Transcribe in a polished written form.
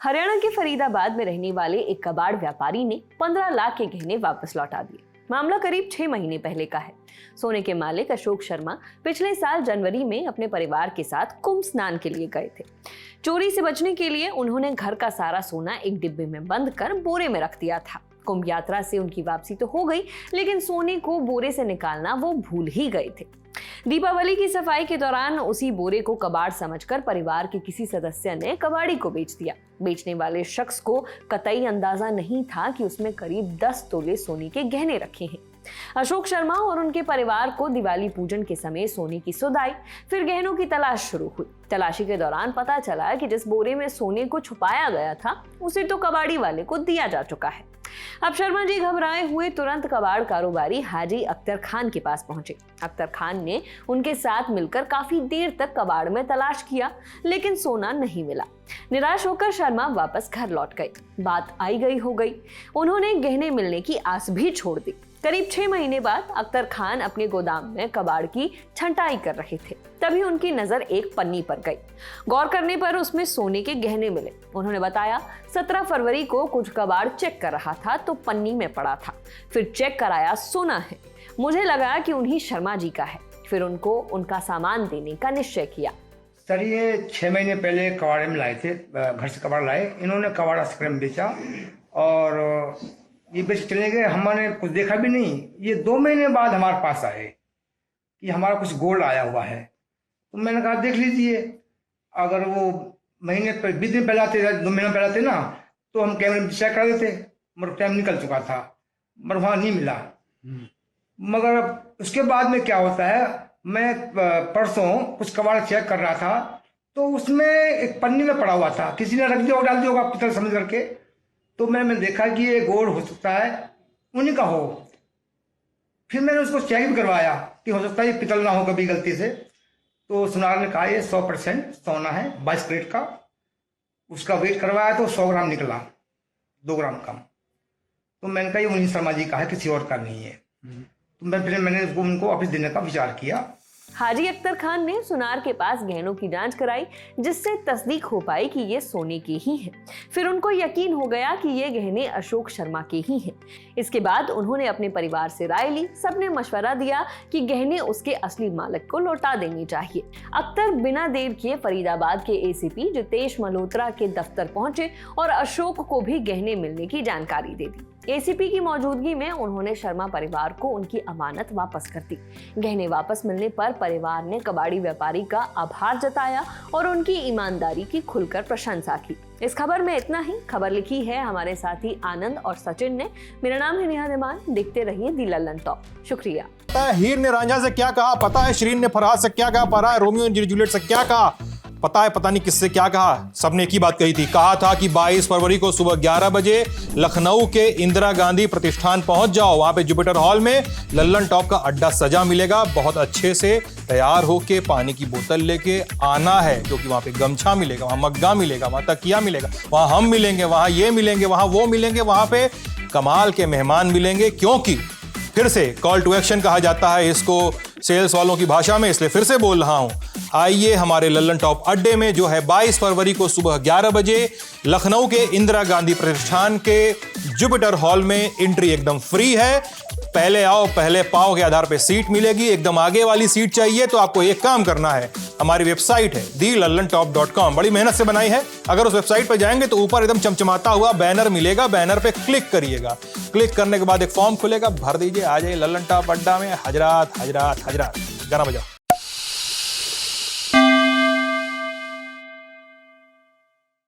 हरियाणा के फरीदाबाद में रहने वाले एक कबाड़ व्यापारी ने 15 लाख के गहने वापस लौटा दिए। मामला करीब 6 महीने पहले का है। सोने के मालिक अशोक शर्मा पिछले साल जनवरी में अपने परिवार के साथ कुंभ स्नान के लिए गए थे। चोरी से बचने के लिए उन्होंने घर का सारा सोना एक डिब्बे में बंद कर बोरे में रख दिया था। कुंभ यात्रा से उनकी वापसी तो हो गई, लेकिन सोने को बोरे से निकालना वो भूल ही गए थे। दीपावली की सफाई के दौरान उसी बोरे को कबाड़ समझकर परिवार के किसी सदस्य ने कबाड़ी को बेच दिया। बेचने वाले शख्स को कतई अंदाजा नहीं था कि उसमें करीब 10 तोले सोने के गहने रखे हैं। अशोक शर्मा और उनके परिवार को दिवाली पूजन के समय सोने की सुध आई, फिर गहनों की तलाश शुरू हुई। तलाशी के दौरान पता चला कि जिस बोरे में सोने को छुपाया गया था उसे तो कबाड़ी वाले को दिया जा चुका है। अब शर्मा जी घबराए हुए तुरंत कबाड़ कारोबारी हाजी अख्तर खान के पास पहुंचे। अख्तर खान ने उनके साथ मिलकर काफी देर तक कबाड़ में तलाश किया, लेकिन सोना नहीं मिला। निराश होकर शर्मा वापस घर लौट गए। बात आई गई हो गई। उन्होंने गहने मिलने की आस भी छोड़ दी। करीब 6 महीने बाद अख्तर खान अपने गोदाम में कबाड़ की छंटाई कर रहे थे, तभी उनकी नजर एक पन्नी पर गई। गौर करने पर उसमें सोने के गहने मिले। उन्होंने बताया 17 फरवरी को कुछ कबाड़ चेक कर रहा था तो पन्नी में पड़ा था, फिर चेक कराया सोना है। मुझे लगा कि उन्हीं शर्मा जी का है, फिर उनको उनका सामान देने का निश्चय किया। सर ये 6 महीने पहले कबाड़े में लाए थे, घर से कबाड़ लाए। इन्होंने कबाड़ आइसक्रीम में बेचा और ये बेच चले गए। हमने कुछ देखा भी नहीं। ये 2 महीने बाद हमारे पास आए कि हमारा कुछ गोल्ड आया हुआ है। तो मैंने कहा देख लीजिए, अगर वो महीने पर 20 दिन पहले आते, 2 महीने पहले आते ना, तो हम कैमरे में चेक कर देते, मगर टाइम निकल चुका था, मगर वहाँ नहीं मिला। मगर उसके बाद में क्या होता है, मैं परसों कुछ कबाड़ चेक कर रहा था तो उसमें एक पन्नी में पड़ा हुआ था, किसी ने रख दिया और डाल दिया होगा पितल समझ करके। तो मैंने देखा कि ये गोल्ड हो सकता है, उन्हीं का हो। फिर मैंने उसको चेक भी करवाया कि हो सकता है ये पितल ना हो कभी गलती से। तो सुनार ने कहा ये 100% सोना है, 22 कैरेट का। उसका वेट करवाया तो 100 ग्राम निकला, 2 ग्राम कम। तो मैंने कहा ये उन्हीं शर्मा जी का है, किसी और का नहीं है। तो मैंने उनको वापस देने का विचार किया। हाजी अख्तर खान ने सुनार के पास गहनों की जांच कराई, जिससे तस्दीक हो पाई कि ये सोने के ही हैं। फिर उनको यकीन हो गया कि ये गहने अशोक शर्मा के ही हैं। इसके बाद उन्होंने अपने परिवार से राय ली। सबने मशवरा दिया कि गहने उसके असली मालिक को लौटा देने चाहिए। अख्तर बिना देर किए फरीदाबाद के एसीपी जितेश मल्होत्रा के दफ्तर पहुंचे और अशोक को भी गहने मिलने की जानकारी दे दी। एसीपी की मौजूदगी में उन्होंने शर्मा परिवार को उनकी अमानत वापस कर दी। गहने वापस मिलने पर परिवार ने कबाड़ी व्यापारी का आभार जताया और उनकी ईमानदारी की खुलकर प्रशंसा की। इस खबर में इतना ही। खबर लिखी है हमारे साथी आनंद और सचिन ने। मेरा नाम है नेहा देमान। देखते रहिए दी लल्लन टॉप। शुक्रिया। पता है हीर ने रांझा से क्या कहा, पता है शिरीन ने फरहाद से क्या कहा, पता है रोमियो ने जूलियट से क्या कहा, पता है पता नहीं किससे क्या कहा। सबने एक ही बात कही थी। कहा था कि 22 फरवरी को सुबह 11 बजे लखनऊ के इंदिरा गांधी प्रतिष्ठान पहुंच जाओ। वहां पे जुपिटर हॉल में लल्लन टॉप का अड्डा सजा मिलेगा। बहुत अच्छे से तैयार होके पानी की बोतल लेके आना है, क्योंकि वहां पे गमछा मिलेगा, वहां मग्गा मिलेगा, वहां तकिया मिलेगा, वहां हम मिलेंगे, वहां ये मिलेंगे, वहां वो मिलेंगे, वहां पे कमाल के मेहमान मिलेंगे। क्योंकि फिर से कॉल टू एक्शन कहा जाता है इसको सेल्स वालों की भाषा में, इसलिए फिर से बोल रहा हूं। आइए हमारे लल्लन टॉप अड्डे में, जो है 22 फरवरी को सुबह 11 बजे लखनऊ के इंदिरा गांधी प्रतिष्ठान के जुपिटर हॉल में। एंट्री एकदम फ्री है। पहले आओ पहले पाओ के आधार पे सीट मिलेगी। एकदम आगे वाली सीट चाहिए तो आपको एक काम करना है, हमारी वेबसाइट है thelallanTop.com, बड़ी मेहनत से बनाई है। अगर उस वेबसाइट पर जाएंगे तो ऊपर एकदम चमचमाता हुआ बैनर मिलेगा, बैनर पे क्लिक करिएगा। क्लिक करने के बाद एक फॉर्म खुलेगा, भर दीजिए, आ जाइए लल्लन टॉप अड्डा में। हजरात हजरात हजरात, गाना बजाओ।